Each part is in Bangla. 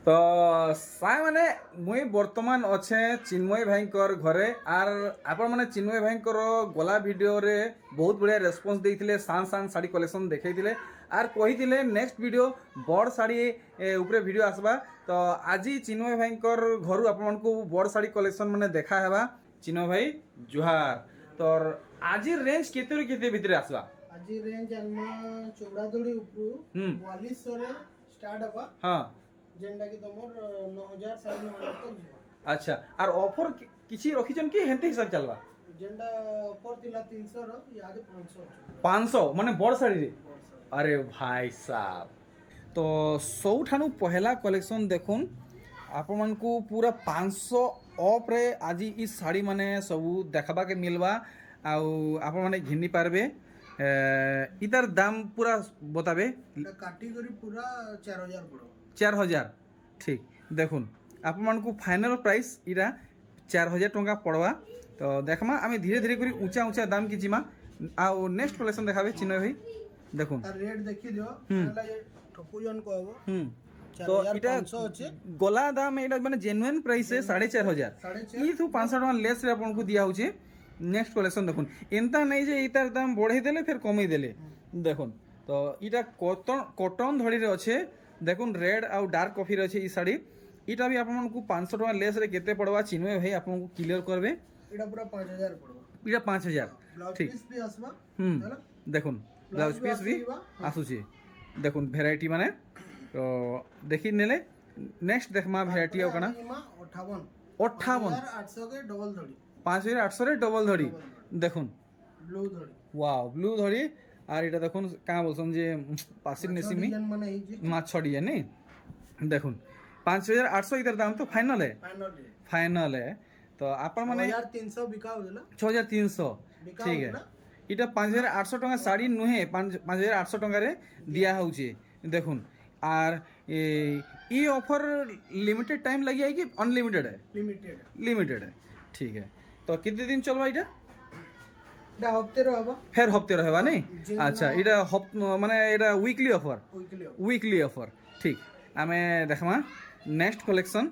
তো সাই মানে মুই বর্তমান অছে চিন্ময় ভাইঙ্কর ঘরে আর আপন মানে চিন্ময় ভাইঙ্কর গলা ভিডিওরে বহুত বড়িয়া রেসপন্স ଦେଇଥିଲେ সান সান শাড়ি কলেকশন দেখাইଥିଲେ আর কহিଥିଲେ নেক্সট ভিডিও বড় শাড়ি উপরে ভিডিও আসবা তো আজি চিন্ময় ভাইঙ্কর ঘরু ଆପଣମାନଙ୍କୁ বড় শাড়ি কলেকশন মানে দেখা হেবা চিন্ময় ভাই জুহার তোর আজির রেঞ্জ কেতেରୁ କେତେ ଭିତରେ আসবা আজি রেঞ্ଜ আলମা ଚଉଡ଼ାଦୋଳି ଉପରୁ 4200 ରେ ଷ୍ଟାର୍ଟ ହବା ହଁ ଯେନ୍ଟା କି ତମର 9000 9,900 ତକ ଯିବ। আচ্ছা আর অফর কিছু রখিছেন কি হেনতে হিসাব চালবা ଯେନ୍ଟା ଅଫର ଥିଲା 300 ର ଇହାଦେ 500 ଅଛି। 500 মানে বড় শাড়ি আরে ভাই সাহ তো সৌঠানু পহেলা কলেকশন দেখুন ଆପଣମାନଙ୍କୁ ପୁରା 500 ଅଫ୍ରେ ଆଜି ଇ ଶାଢ଼ୀ ମାନେ ସବୁ ଦେଖବାକେ ମିଲବା ଆଉ ଆପଣମାନେ ଘିନି ପାରବେ ଇତାର ଦାମ ପୁରା ବତାବେ এটা কাটি কৰি পুরা 4000 পড়ব। 4000 ঠিক দেখুন ଆପଣମାନଙ୍କୁ ফাইনাল প্রাইস ইটা 4000 টঙ্কা পড়বা তো দেখমা আমি ধীরে ধীরে করে উঁচা উঁচা দাম কি জিমা আউ নেক্সট কালেকশন দেখাবে চিন্ময় ভাই দেখুন তার রেট দেখি দিও তাহলে ঠকুজন কহব তো এটা 4500 আছে গলা দাম এটা মানে জেনুইন প্রাইস 4500 ই থু 500 টাকা লেস রে আপনাকে দিয়া হচ্ছে নেক্সট কালেকশন দেখুন এনতা নাই যে এইটার দাম বড়াই দেলে ফের কমাই দেলে দেখুন তো এটা কটন ধড়িরে আছে দেখুন রেড আউ ডার্ক কফির আছে এই শাড়ি এটা বি আপনাকে 500 টাকা লেস রে কেতে পড়বা চিন্ময় ভাই আপনাকে ক্লিয়ার করবে এটা পুরা 5000 পড়ব। এটা 5000 ব্লাউজ ঠিক পিস বি আসবা ହେଲା দেখুন ব্লাউজ পিস বি আসুছি দেখুন ভ্যারাইটি মানে তো দেখি নেলে নেক্সট দেখমা ভ্যারাইটি ଆଉ কানা 58 58 800 के डबल धड़ी 5800 রে ডবল ধড়ি দেখুন ब्लू धड़ी ওয়াও ব্লু ধড়ি আর এটা দেখুন কাঁ বলছেন যে পাশির নেসিমি डिजाइन माने ही जे মাছ ছড়িয়ে নি দেখুন 5800 ইতার দাম তো ফাইনাল है फाइनल रे फाइनल है तो আপন মানে 1300 बिका होला 6300 ঠিক है এটা 5800 টাকা শাড়ি নুহে 5800 টাকারে দিয়া হচ্ছে দেখুন আর ই ऑफर लिमिटेड टाइम लगी है कि अनलिमिटेड है लिमिटेड लिमिटेड है ठीक है तो कितने दिन चलवा এটা এটা হপ্তে রহবা ফের হপ্তে রহবা নেই আচ্ছা এটা মানে এটা weekly offer weekly weekly offer ঠিক আমি দেখমা next collection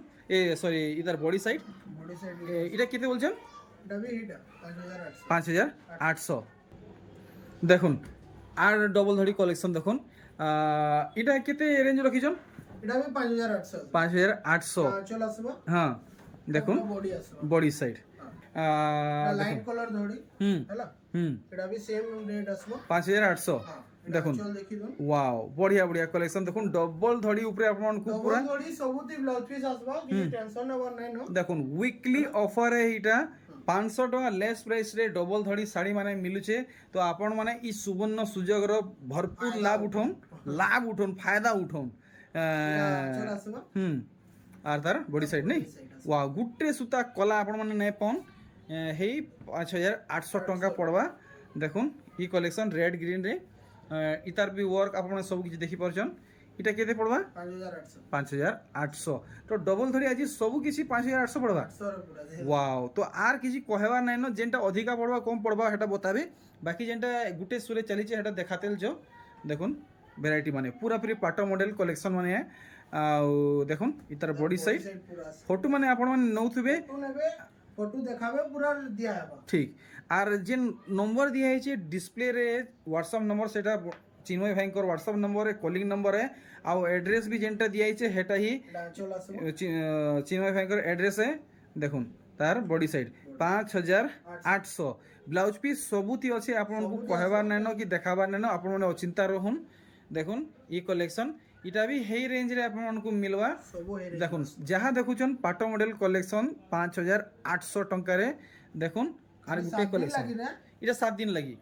sorry either body side body side এটা কেতে বলছেন এটা বি হিটা 5800 5800 দেখুন আর ডবল ধড়ি কালেকশন দেখুন এটা কেতে রেঞ্জ রখিছন এটা বি 5800 5800 চল আসবা হ্যাঁ দেখুন বডি আসবা বডি সাইড লাইট কলর ধড়ি হেলা এটা বি সেম রেট আসবা 5800 দেখুন চল দেখি দন ওয়াও বড়িয়া বড়িয়া কালেকশন দেখুন ডবল ধড়ি উপরে আপনাদের পুরা ধড়ি সবুতি ব্লাউজ পিস আসবা কি টেনশন নেবার নাই নো দেখুন উইকলি অফার এইটা 500 টাকা লেস প্রাইস রে ডবল ধড়ি শাড়ি মানে মিলুছে তো আপন মানে ই সুবর্ণ সুযোগর ভরপুর লাভ উঠুন ফায়দা উঠুন চল আসবা আর তার বডি সাইড নেই ওয়া গুটে সুতা কলা আপন মানে নে পন হেই 5800 টাকা পড়বা দেখুন ই কালেকশন রেড গ্রিন রে ইতার বি ওয়ার্ক আপন সব কিছু দেখি পারছন এটা কেতে পড়বা 5800 তো ডবল ধরি আজি সবু কিছু 5800 পড়বা ওয়াও তো আর কিছু কহেবার নাই ন যেটা অধিকা পড়বা কম পড়বা সেটা বতাবে বাকি যেটা গুটে সুরে চালিছে সেটা দেখাতেল যাও দেখুন ভ্যারাইটি মানে পুরাপুরি পাটো মডেল কলেকশন মানে দেখুন ইতার বডি সাইড ফটো মানে আপন মানে নউথবে ফটো দেখাবে পুরা দিয়া হেবা ঠিক আর যে নম্বর দিয়া হয়েছে ডিসপ্লে রে হোয়াটসঅ্যাপ নম্বর সেটা চিন্ময় ভাইঙ্কর হোয়াটসঅ্যাপ নম্বরে কলিং নম্বরে আউ এড্রেস বি যেটা দিয়া হয়েছে সেটা হি চল আসবা চিন্ময় ভাইঙ্কর এড্রেসে দেখুন তার বডি সাইড 5800 ব্লাউজ পিস সবুতি আছে আপনার কহবার নাইন কি দেখাবার নাইন আপন মানে অচিন্তা রহুন দেখুন ই কলেকশন এটা বি হেই রেঞ্জ রে আপনার মিলবা দেখুন যাহা দেখুছন পাটো মডেল কলেকশন 5800 টঙ্কারে দেখুন আর গুটে কলেকশন এটা 7 দিন লাগি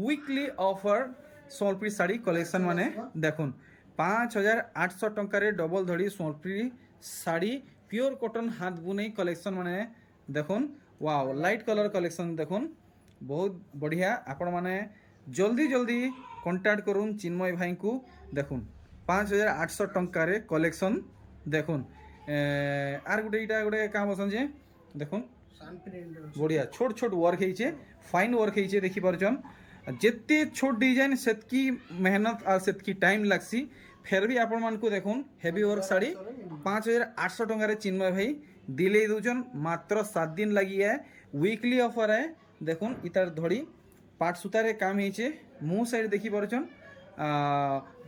উইকলি অফার সোলপ্রি শাড়ি কলেকশন মানে দেখুন 5800 টঙ্কারে ডবল ধড়ি সোলপ্রি শাড়ি পিওর কটন হাত বুনেই কলেকশন মানে দেখুন ওয়াও লাইট কলর কলেকশন দেখুন বহুত বঢ়িয়া আপন মানে জলদি জলদি কন্টাক্ট করুন চিন্ময় ভাইଙ୍କୁ দেখুন 5800 টঙ্কারে কলেকশন দেখুন আর গোটে এটা গোটে কাম বসন যে দেখুন বঢ়িয়া ছোট ছোট ওয়ার্ক হয়েছে ফাইন ওয়ার্ক হয়েছে দেখি পারছন যেতে ছোট ডিজাইন সেতকি মেহনত আর সেতকি টাইম লাগছি ফের ବି ଆପଣମାନଙ୍କୁ ଦେଖୁନ୍ ହେଭି ୱାର୍କ ଶାଢ଼ୀ 5800 ଟଙ୍କାରେ ଚିନ୍ମୟ ଭାଇ ଦିଲେଇ ଦଉଛନ୍ ମାତ୍ର 7 ଦିନ ଲାଗି है वीकली ऑफर है देखुन इतार धड़ी पाट सूतारे काम ହେଇଛେ मुंह साइड देखि पारुछन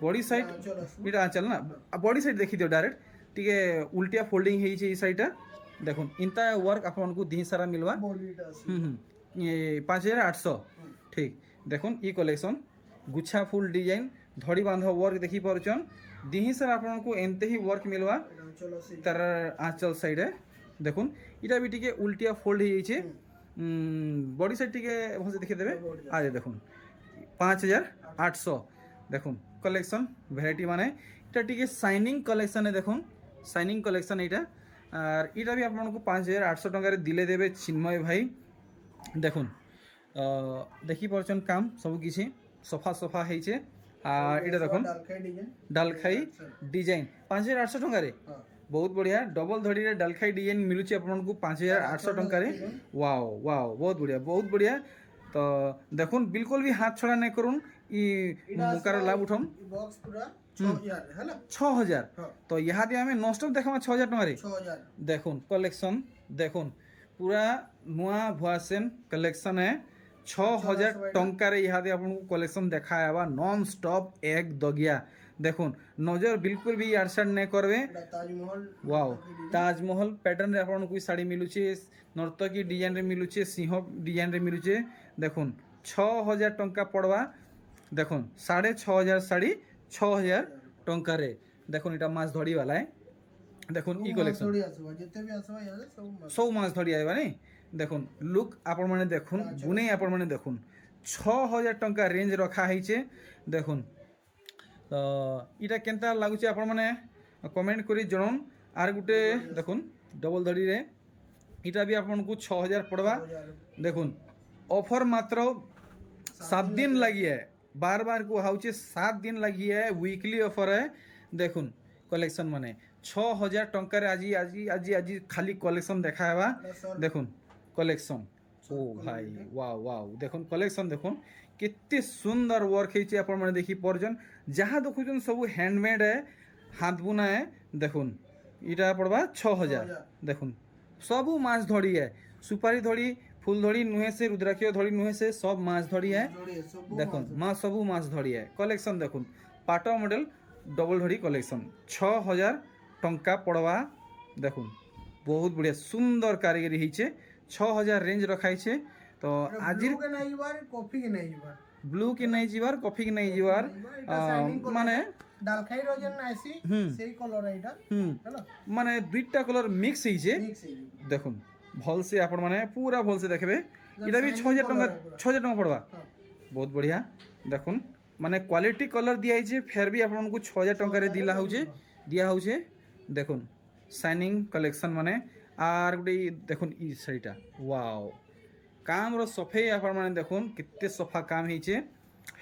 बॉडी साइड इटा चल ना बॉडी साइड देखि दियो डायरेक्ट टिके उल्टिया फोल्डिंग ହେଇଛେ ई साइडटा देखुन इंता वर्क आपनको दी सारा मिलवा ये 5800 ठीक देखुन ई कलेक्शन गुच्छा फुल डिजाइन धड़ी बांध वर्क देखि पारुछन दी सारा आपनको एंते ही वर्क मिलवा तार आंचल साइड है देखुन इटा भी टिके उल्टिया फोल्ड ହେଇଛେ बॉडी साइड टिके भसे देखि देबे आज देखुन 5800 देखुन कलेक्शन वैरायटी माने इटा टिके शाइनिंग कलेक्शन है देखुन शाइनिंग कलेक्शन इटा और इटा भी आपको 5800 टंका दिले देबे चिन्मय भाई देखुन देखि परछन काम सब किछि सफा सफा ହେଇଛେ और इटा देखुन डालखाई डिजाइन 5800 टंका रे बहुत बढ़िया डबल धड़ी रे डालखाई डिजाइन मिलुची आपको 5800 टंका रे वाओ वाओ बहुत बढ़िया तो देखुन बिल्कुल भी हाथ छोड़ा नहीं करूँ ई मुकार लाभ उठम बॉक्स पूरा 6000 है ना 6000 तो यहाँ दे हमें नॉनस्टॉप देखा 6000 टंका रे 6000 देखुन कलेक्शन देखुन पूरा नुआ भुआसेन कलेक्शन है 6000 टंका रे यहाँ दे आपको कलेक्शन देखाया नॉन स्टॉप एक दगिया देखुन नजर बिल्कुल भी यार साइड नहीं करबे ताजमहल वाओ ताजमहल पैटर्न रे आपन कोई साड़ी मिलुचे नर्तकी डिजाइन रे मिलुचे सिंह डिजाइन रे मिलुचे देखुन 6000 टंका पड़वा देखुन 6500 साड़ी 6000 टंका रे देखुन इटा मास धड़ी वाला है देखुन ई कलेक्शन जते भी आसबा यार सब मास धड़ी आइबा नहीं देखुन लुक आपन माने देखुन गुने आपन माने देखुन 6000 टंका रेंज रखा ହେଇଛେ देखुन तो इटा केनता लागुचे आपण माने कमेंट करी जणन आर गुटे देखुन डबल धड़ी रे इटा भी आपन को 6000 पड़वा देखुन ऑफर मात्र 7 दिन लगी है बार बार को हाउचे 7 दिन लगी है वीकली ऑफर है देखुन कलेक्शन माने 6000 टंका रे आज आज आज आज खाली कलेक्शन देखावा देखुन कलेक्शन ओ भाई वाओ वाओ देखुन कलेक्शन देखुन केते सुंदर वर्क ହେଇଛି ଆପଣ ମାନେ देखि परजन जहाँ देखुछन सब हैंडमेड है हाथ बुना है देखुन इटा पड़वा 6000 देखुन सब माछ धड़ी है सुपारी धड़ी फूल धड़ी नुहे से रुद्राक्ष धड़ी नुहे से सब माछ धड़ी है देखुन माँ सब माछ धड़ी है कलेक्शन देखुन पाटो मॉडल डबल धड़ी कलेक्शन 6000 टंका पड़वा देखुन बहुत बढ़िया सुंदर कारीगरी ହେଇছে 6000 रेंज रखाई छे तो आज कॉफी के नहीं जीवार ब्लू के नहीं जीवार कॉफी के नहीं जीवार माने डालखाई रोजन आसी सेही कलर एटा हैला माने दुईटा कलर मिक्स ହେଇଛे देखुन भल से आपण माने पूरा भल से देखबे इटा भी 6000 टंका पड़वा बहुत बढ़िया देखुन माने क्वालिटी कलर दिया ହେଇଛे फेर भी आपण को 6000 टंका रे दिला होउछे देखुन शाइनिंग कलेक्शन माने आर गुटे देखुन ई साड़ीटा वाओ काम रो सफे आपण माने देखुन कितने सफा काम ହେଇଛे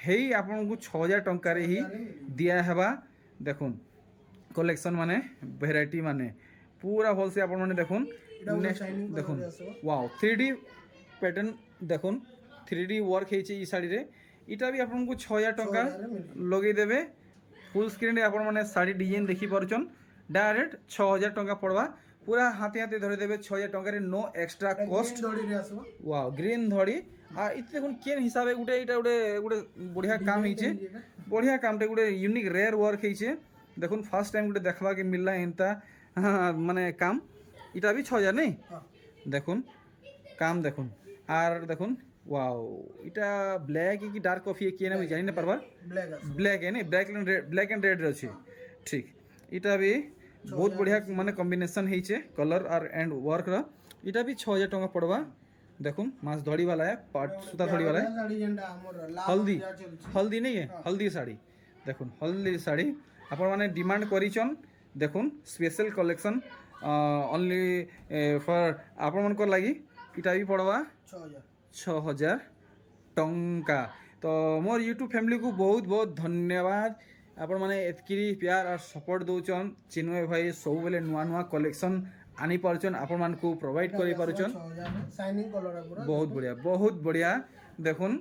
हेई आपण को 6000 टंका रे ही दिया हेबा देखुन कलेक्शन माने वैरायटी माने पूरा भल से आपण माने देखुन देखुन वाओ 3D पैटर्न देखुन 3D वर्क ହେଇଛे ई साड़ी रे इटा भी आपण को 6000 टंका लगे देबे फुल स्क्रीन रे आपण माने साड़ी डिजाइन देखि परछन डायरेक्ट 6000 टंका पड़वा पूरा हाथे हाथे धरे देबे 6000 टंका रे no extra cost wow green धड़ी आ इते कोन केन हिसाबे गुटे इटा गुटे बढ़िया काम ହେଇଛे बढ़िया कामटे गुटे यूनिक रेयर वर्क ହେଇଛे देखुन फर्स्ट टाइम गुटे देखबा के मिलला एंता माने काम इटा भी 6000 नहीं देखुन काम देखुन आर देखुन वाओ इटा ब्लैक की डार्क कॉफी के ना जानि न परबा ब्लैक है नहीं ब्लैक एंड रेड अछि ठीक इटा भी बहुत बढ़िया माने कॉम्बिनेशन ହେଇଛେ कलर और एंड वर्क रा इटा भी 6000 टंका पड़वा देखुन मास धड़ी वाला है पाट सूता धड़ी वाला है हल्दी नहीं है हल्दी साड़ी देखुन हल्दी साड़ी आपण माने डिमांड करिचन देखुन स्पेशल कलेक्शन ओनली फॉर आपण मन को लागि इटा भी पड़वा 6000 टंका तो मोर यूट्यूब फैमिली को बहुत बहुत धन्यवाद आपण माने एतकी प्यार और सपोर्ट दउचन चिन्मय भाई सब बेले नुआ नुआ कलेक्शन आनी पारचन आपण मान को प्रोवाइड करि पारचन शाइनिंग कलर पूरा बहुत बढ़िया देखुन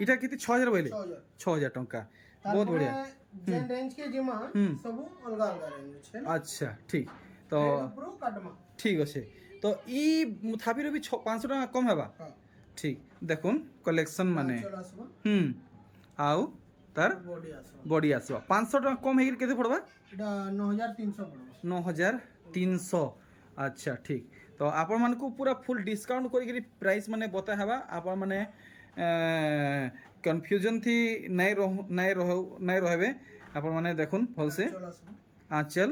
इटा किते 6000 बोले 6000 टंका बहुत बढ़िया जेन रेंज के जिमा सब अलग अलग रेंज छे আচ্ছা ঠিক তো ऊपर काटमा ঠিক আছে তো ই থাপির বি 500 টাকা কম হেবা हां ঠিক দেখুন কলেকশন মানে चल आसबा আউ তার बॉडी आसबा বডি আসবা 500 টাকা কম হেগির কেতে পড়বা এটা 9300 पड़बा 9300 আচ্ছা ঠিক তো আপন মানকু পুরা ফুল ডিসকাউন্ট করি প্রাইস মানে বতা হেবা আপন মানে কনফ্यूजन थी নাই রহবে আপন মানে দেখুন ভলসে चल आसबा আঁচল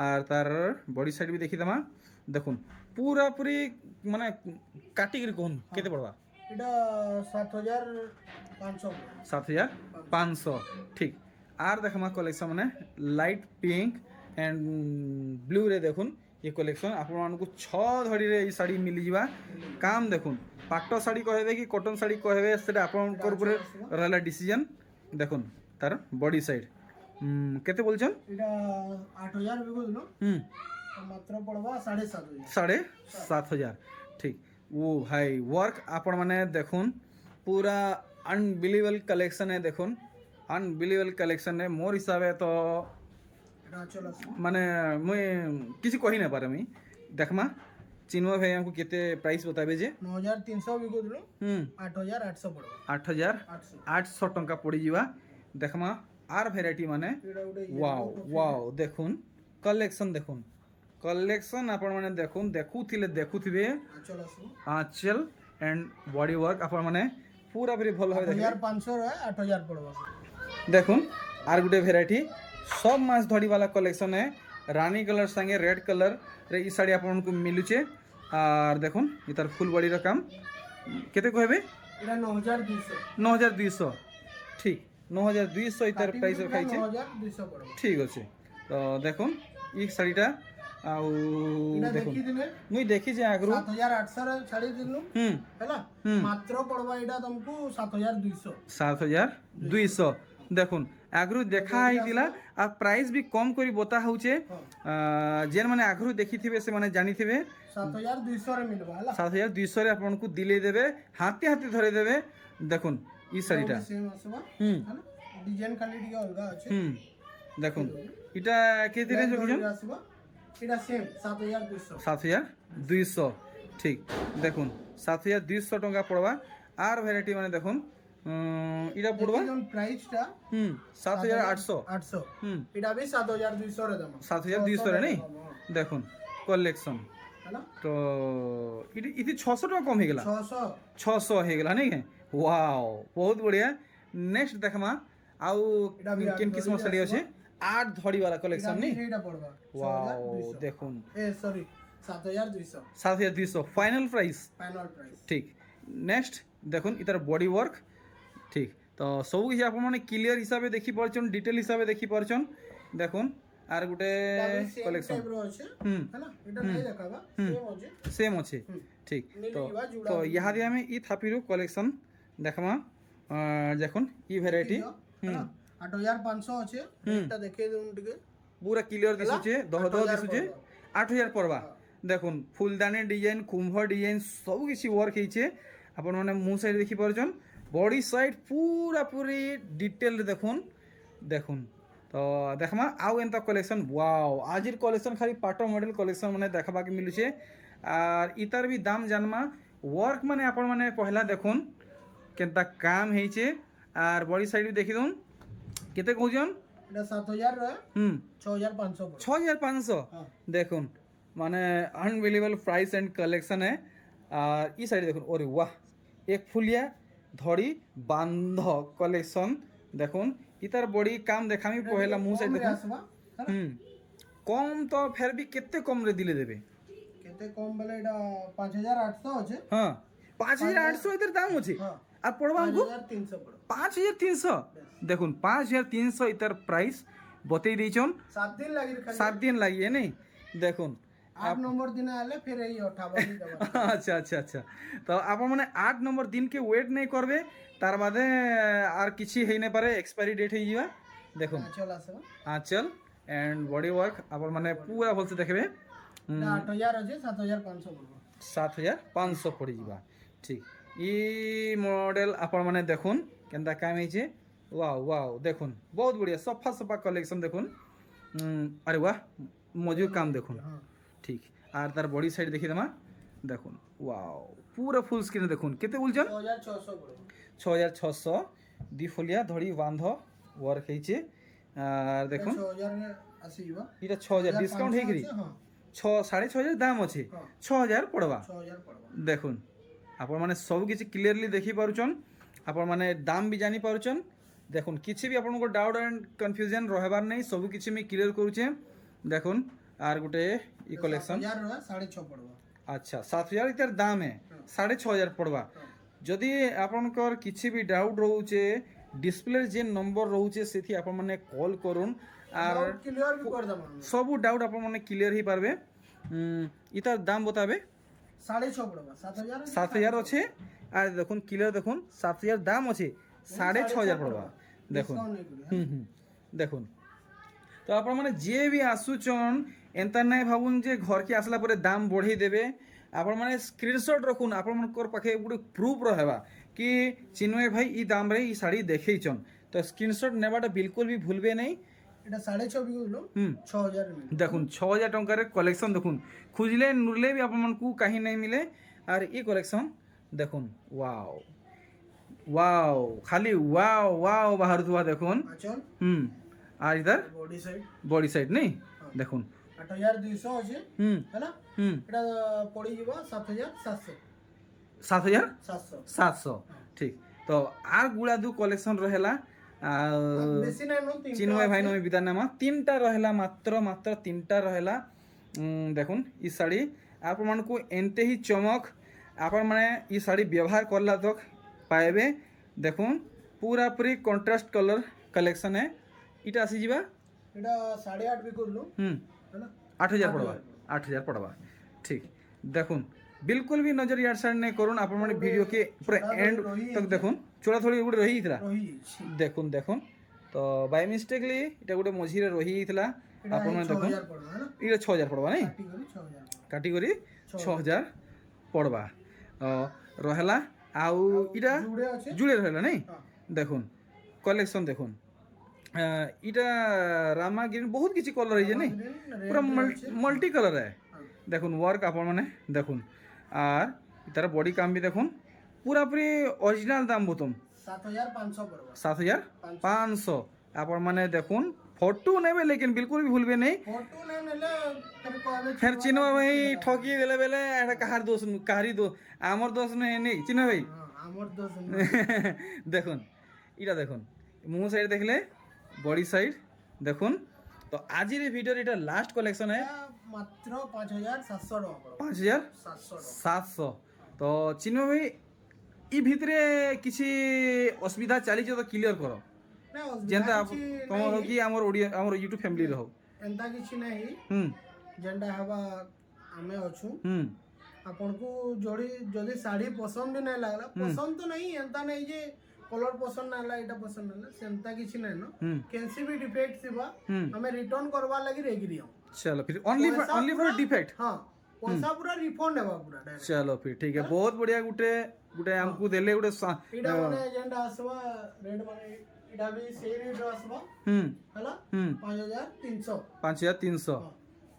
আর তার বডি সাইড বি দেখি দেমা দেখুন পুরা পুরি মানে কাটিকি কোন কেতে পড়বা এটা 7500 7500 ঠিক আর দেখমা কলেকশন মানে লাইট পিঙ্ক এন্ড ব্লু রে দেখুন এই কলেকশন আপন মানকু 6 ধড়ি রে এই শাড়ি মিলি যা কাম দেখুন পাট্ট শাড়ি কহেবে কি কটন শাড়ি কহেবে সেটা আপনার উপরে রহলা ডিসিশন দেখুন তার বডি সাইড কেতে বলছেন এটা 8000 বিকো দিলো মাত্র পড়বা 7500 7500 ঠিক ও ভাই ওয়ার্ক আপন মানে দেখুন পুরা আনবিলিভেবল কালেকশন है দেখুন আনবিলিভেবল কালেকশন है মোর হিসাবে তো এটা চল আসবা মানে মুই কিছু কহি না পারে আমি দেখমা চিনবা ভাই আমাকে কেতে প্রাইস बताबे যে 9300 বিকো দিলো 8800 পড়বা 8800 টঙ্কা পড়ি ଯିବା দেখমা আর ভ্যারাইটি মানে এটা উডে ওয়াও দেখুন কলেকশন দেখুন কলেকশন আপন মানে দেখুন দেখুথিবে চল আসবো আঁচল এন্ড বডি ওয়ার্ক আপন মানে পুরা পুরি ভাল হয় দেখুন 1500 রে 8000 পড়বা দেখুন আর গুটে ভ্যারাইটি সব মাছ ধরি वाला কলেকশন है রানী কলর সঙ্গে রেড কলর রে ই শাড়ি আপনাকে মিলুছে আর দেখুন ইতার ফুল বডি র কাম কেতে কইবে এটা 9200 9200 ঠিক 9200 ইতার প্রাইস খাইছে 9200 পড়বা ঠিক আছে তো দেখুন ই শাড়িটা আউ এটা দেখুন দেখি দিলে মুই দেখি যে আগরু 7800 রে ছাড়ি দিলু হেলা মাত্র পড়বা এটা तुमको 7200 7200 দেখুন আগ্রু দেখা হইতিলা আর প্রাইস বি কম করি বতা হউছে যেন মানে আগ্রু দেখিথিবে সে মানে জানিথিবে 7200 রে মিলবা হেলা 7200 রে আপনাকে দিলে দেবে হাতে হাতে ধরে দেবে দেখুন ই শাড়িটা সেম আসবা হেলা ডিজাইন খালি টিকে অলগা আছে দেখুন এটা কেতে রেঞ্জ কিজন আসবা এটা সেম 7200 7200 ঠিক দেখুন 7200 টাকা পড়বা আর ভ্যারাইটি মানে দেখুন এটা পড়বা দেখুন প্রাইসটা 7800 800 এটা বি 7200 রে দাম 7200 রে নেই দেখুন কলেকশন হেলা তো ইতি 600 টাকা কম হয়ে গেল 600 হয়ে গেল নাই ওয়াও বহুত বঢ়িয়া নেক্সট দেখমা আউ কিন কিসম শাড়ি আছে 8 ধড়ি वाला কলেকশন নেই এটা পড়বা ওয়াও দেখুন সরি 7200 7200 ফাইনাল প্রাইস ঠিক নেক্সট দেখুন ইতার বডি ওয়ার্ক ঠিক তো সব কিছু আপন মানে ক্লিয়ার হিসাবে দেখি পারছন ডিটেল হিসাবে দেখি পারছন দেখুন আর গুটে কলেকশন হেলা এটা নাই দেখাবা সেম আছে ঠিক তো তো ইহা দিয়ে আমি ই থাপিরু কলেকশন দেখমা দেখুন ই ভ্যারাইটি 8500 আছে এটা দেখে দিন টিকে পুরা ক্লিয়ার দিছুছে দহ দিছুছে 8000 পড়বা দেখুন ফুলদানি ডিজাইন কুম্ভ ডিজাইন সব কিছু ওয়ার্ক হইছে আপন মানে মু সাইড দেখি পারছন বডি সাইড পুরা পুরি ডিটেল দেখুন তো দেখমা আউ এন্তা কলেকশন ওয়াও আজির কলেকশন খালি পাটো মডেল কলেকশন মানে দেখাবাকে মিলুছে আর ইতার বি দাম জানমা ওয়ার্ক মানে আপন মানে পহলা দেখুন কেনতা কাম হইছে আর বডি সাইড দেখি দুন কেতে কହୁজন এটা 7000 রে 6500 6500 দেখুন মানে আনবিলিভেবল প্রাইস এন্ড কালেকশন है আর ই সাইড দেখুন ওরে वाह एक फुलिया ধড়ি বান্ধ কলেকশন দেখুন ইতার বডি কাম দেখামি পহেলা মু সাইড দেখুন কম তো ফের বি কেতে কম রে দিলে দেবে কেতে কম বলে এটা 5800 আছে হ্যাঁ 5800 এর দাম আছে আর পড়বা আমকু 5300 পড়ো 5300 দেখুন 5300 ইতার প্রাইস বতেই দিছন 7 दिन লাগি খালি 7 दिन লাগিয়ে নেই দেখুন 8 नंबर दिन आले फिर এই 58 দেবা আচ্ছা তো আপন মানে 8 নম্বর দিনকে ওয়েট নাই করবে তার বাদে আর কিছু হই না পারে এক্সপায়ারি ডেট হই যাবা দেখুন চল আসবা আঁচল এন্ড বডি ওয়ার্ক আপন মানে পুরা বলতে দেখবে 8000 আছে 7500 পড়বো 7500 পড়ি যাবা ঠিক ই মডেল আপন মানে দেখুন কেনতা কাম হইছে ওয়াও ওয়াও দেখুন বহুত বঢ়িয়া সফা সফা কালেকশন দেখুন আরে বাহ মজুর কাম দেখুন হ্যাঁ ঠিক আর তার বডি সাইড দেখি দেমা দেখুন ওয়াও পুরো ফুল স্ক্রিন দেখুন কেতে বলছেন 6600 পড়ব 6600 দ্বিফলিয়া ধরি বাঁধ ওয়ার্ক হয়েছে আর দেখুন 6000 রে আসিবা এটা 6000 ডিসকাউন্ট হয়ে হ্যাঁ 6,500 দাম আছে হ্যাঁ 6000 পড়বা 6000 পড়ব দেখুন ଆପଣ ମାନେ ସବୁ କିଛି କ୍ଲିୟରଲି ଦେଖିପାରୁଛନ୍ ଆପଣମାନେ ଦାମ ବି ଜାଣିପାରୁଛନ୍ ଦେଖୁନ୍ କିଛି ବି ଆପଣଙ୍କ ଡାଉଟ୍ ଆଣ୍ଡ କନଫ୍ୟୁଜନ୍ ରହିବାର ନାହିଁ ସବୁ କିଛି ମୁଇଁ କ୍ଲିୟର କରୁଛେ ଦେଖୁନ୍ ଆର ଗୋଟେ ଇ କଲେକ୍ସନ୍ 1000 ର 6.5 ପଡବ ଆଚ୍ଛା 7,000 ଇତାର ଦାମ ହେ 6,500 ପଡ଼ବା ଯଦି ଆପଣଙ୍କର କିଛି ବି ଡାଉଟ୍ ରହୁଛେ ଡିସପ୍ଲେ ଯେନ୍ ନମ୍ବର ରହୁଛେ ସେଠି ଆପଣମାନେ କଲ୍ କରୁନ୍ আর ক্লিয়ার ବି କରି ଦବ ସବୁ ଡାଉଟ୍ ଆପଣମାନେ କ୍ଲିୟର ହେଇପାରିବେ ଇତାର ଦାମ ବତାବେ 6.5 পড়ব 7000 7,000 আছে আর দেখুন ক্লিয়ার দেখুন 7,000 দাম আছে 6,500 পড়বা দেখুন দেখুন তো আপনার মানে যে বি আসুচন এন্তা নাই ভাবুন যে ঘরকে আসলা পরে দাম বঢ়াই দেবে আপনার মানে স্ক্রিনশট রাখুন আপনার পাখে গোটে প্রুফ রহবা কি চিন্ময় ভাই ই দামরে ই শাড়ি দেখাইছন তো স্ক্রিনশট নেবাটা বিলকুল বি ভুলবে নাই এটা 6.5 বিকুলো 6000 মিলে দেখুন 6,000 টঙ্কার কলেকশন দেখুন খুঁজলে নুরলে বি আপনার কাহি নাই মিলে আর ই কলেকশন দেখুন ওয়াও ওয়াও খালি ওয়াও ওয়াও বাহারুথুয়া দেখুন আচল আর ইধার বডি সাইড বডি সাইড নেই দেখুন 8200 আছে হেলা এটা পড়ি ଯିବ 7700 7,000 700 700 ঠিক তো আর গুড়া দু কলেকশন রহেলা বেশি নাই নো চিন্ময় ভাই নমি বিদার নামা তিনটা রহেলা মাত্র মাত্র তিনটা রহেলা দেখুন ই শাড়ি ଆପଣମାନଙ୍କୁ ଏନ୍ତେ ହିଁ ଚମକ ଆପଣମାନେ ଇ ଶାଢ଼ୀ ବ୍ୟବହାର କଲା ତକ ପାଇବେ ଦେଖୁନ୍ ପୁରାପୁରି କଣ୍ଟ୍ରାଷ୍ଟ କଲର୍ କଲେକ୍ସନ୍ ହେ ଇଟା ଆସିଯିବା এটা 8.5 বিকুলো হেলা 8,000 পড়বা 8,000 পড়বা ঠিক দেখুন बिल्कुल भी नजर यार साइड नहीं करूँ आप वीडियो के पूरा एंड तक देखुन चोरा थोड़ी गोटे रही देखुन देखुन तो बाय मिस्टेकली इटा गोटे मझीरे रही आप देखुन ये 6,000 पड़वा नहीं काटिगोरी 6,000 पड़वा रहा आउ इटा जुड़े रहा नहीं देखुन कलेक्शन देखुन इटा रामा ग्रीन बहुत किसी कलर है नहीं पूरा मल्टी कलर है देखुन वर्क आप देखुन আর তার বডি কাম বি দেখুন পুরাপুরি অরিজিনাল দাম বতুম 7500 পড়বা 7,500 আপন মানে দেখুন ফটো নেবে লেকিন বিলকুল भी ভুলবে नहीं ফটো না নেলে फिर चिन्ह भाई ठकी देले बेले এটা কাহার দোষ কাহারি দোষ আমার দোষ নেই চিন্হ ভাই আমার দোষ দেখুন এটা দেখুন মুহ সাইড দেখলে বডি সাইড দেখুন তো আজির এই ভিডিওর এটা লাস্ট কালেকশন है মাত্র 5700 টাকা 5,700 তো চিন্ময় ভাই ই ভিতরে কিছু অসুবিধা চালিছে তো ক্লিয়ার করো না যেনটা তোমার হোক কি আমার অডিয়েন্স আমার ইউটিউব ফ্যামিলি রহ এন্তা কিছু নাই যেনটা হবা আমি অছু আপনকু যদি শাড়ি পছন্দ भी नहीं लागला पसंद तो नहीं एंता नहीं जे कलर पसंद ना ला एटा पसंद ना सेंता किछि नै न कैंसी भी डिफेक्ट सिबा हमें रिटर्न करवा लागि रेगी दियो चलो फिर ओनली फॉर डिफेक्ट हां पैसा पूरा रिफंड हेबा पूरा डायरेक्ट चलो फिर ठीक है बहुत बढ़िया गुटे गुटे हमको देले गुटे इडा माने जेंडा आसवा रेड माने इडा भी सेम रेट आसवा हला 5,300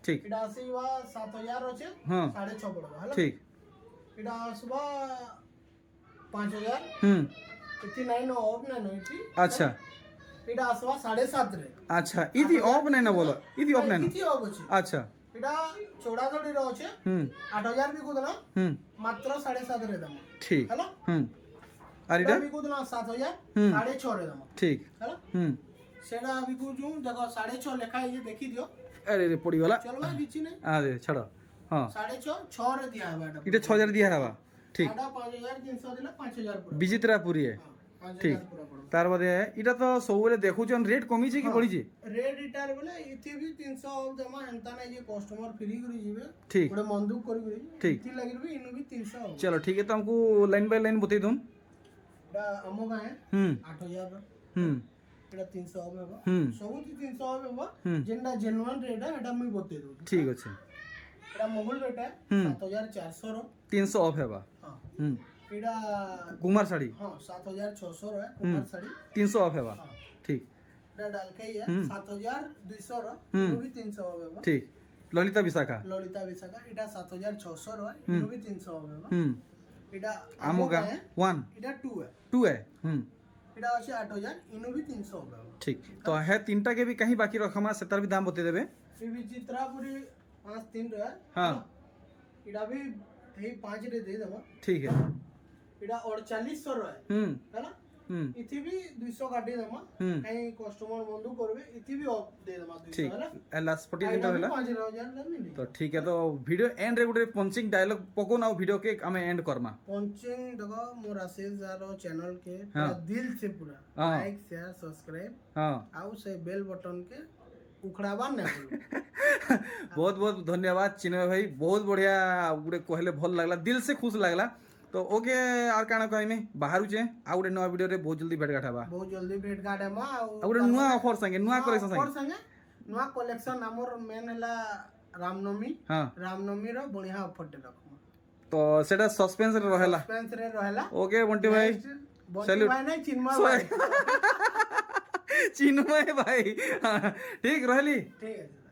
ठीक इडा आसीवा 7,000 अछि 6.5 पड़बा हला ठीक इडा आसवा 5,000 इति नहीं नो ऑफ नहीं नो इति अच्छा इडा आसवा 7.5 रे अच्छा इति ऑफ नहीं ना बोलो इति ऑफ नहीं इति ऑफ अछि अच्छा इडा चौड़ा थोड़ी रो अछि 8,000 भी कुदना मात्र 7.5 रे दम ठीक हला और इडा भी कुदना 7,000 6.5 रे दम ठीक हला सेडा भी कुजू देखो 6.5 लिखा है ये देखि दियो अरे रे पड़ी वाला चलो भाई बिची नहीं अरे छड़ो हां 6.5 रे दिया है बेटा इटे 6,000 दिया हवा ठीक 5,300 दिला 5,000 पूरा विचित्रा पूरी है ठीक तार बादे इटा तो सबले देखुचन रेट कमी छे कि बढ़ी छे रेट इटार बोले इथि भी 300 ऑल जमा हंता नै जे कस्टमर फ्री करी जीवे ठीक ओडे मंदुक करी करी ठीक इथि लागि भी इनु भी 300 चलो ठीक है तो हमको लाइन बाय लाइन बतई दूं डा अमो का है 8,000 एटा 300 ऑफ हेबा सबु 300 ऑफ हेबा जेंडा जेन्युइन रेट है एटा मैं बतई दूं ठीक अछि एटा मोबाइल रेट है 7,400 रो 300 ऑफ हेबा हां ଏଇଟା कुमार साड़ी ହଁ 7600 ର କୁମାର ଶାଢ଼ୀ 300 ऑफ है बा ठीक ଏଇଟା ଡାଲଖାଇ 7200 ର ଇନୁ ବି 300 ହେବ ठीक ललिता विशाखा ଲଳିତା ବିଶାଖା ଏଇଟା 7600 ର ଇନୁ ବି 300 ହେବ ଏଇଟା आमोगा 1 ଏଇଟା 2 है 2 है ଏଇଟା ଅଛି 8000 ଇନୁ ବି 300 ହେବ ठीक तो है तीनटा के भी कहीं बाकी रखमा सेतार भी दाम बते देबे ये भी चित्रापुरी 5-3 रो है हां एटा भी हे 5 रे दे देबो ठीक है एटा 4800 रो है हैना इथि भी 200 काटी देबो कहीं कस्टमर बंधु करबे इथि भी ऑफ दे देबो 200 ठीक हैना लास्ट 40 दिन रहला 5000 ले मिली तो ठीक है तो वीडियो एंड रे गुटे पंचिंग डायलॉग पको ना वीडियो के हमें एंड करमा पंचिंग देखो मोर आशीष जार चैनल के पूरा दिल से पूरा लाइक शेयर सब्सक्राइब हां आउ से बेल बटन के उखड़ाबा ना बहुत बहुत धन्यवाद चिन्मय भाई बहुत बढ़िया गुटे कहले भल लागला दिल से खुश लागला तो ओके आर काना कहमे बाहरु छे आ गुटे नवा वीडियो रे बहुत जल्दी भेट गाठाबा बहुत जल्दी भेट गाठामा आ गुटे नवा ऑफर संगे नवा कलेक्शन संगे नवा कलेक्शन हमर मेन हला रामनवमी हां रामनवमी रो बढ़िया ऑफर दे रखमा तो सेटा सस्पेंस रे रहेला ओके बंटी भाई बंटी भाई नहीं चिन्मय भाई चिन्मय भाई ठीक रहली ठीक है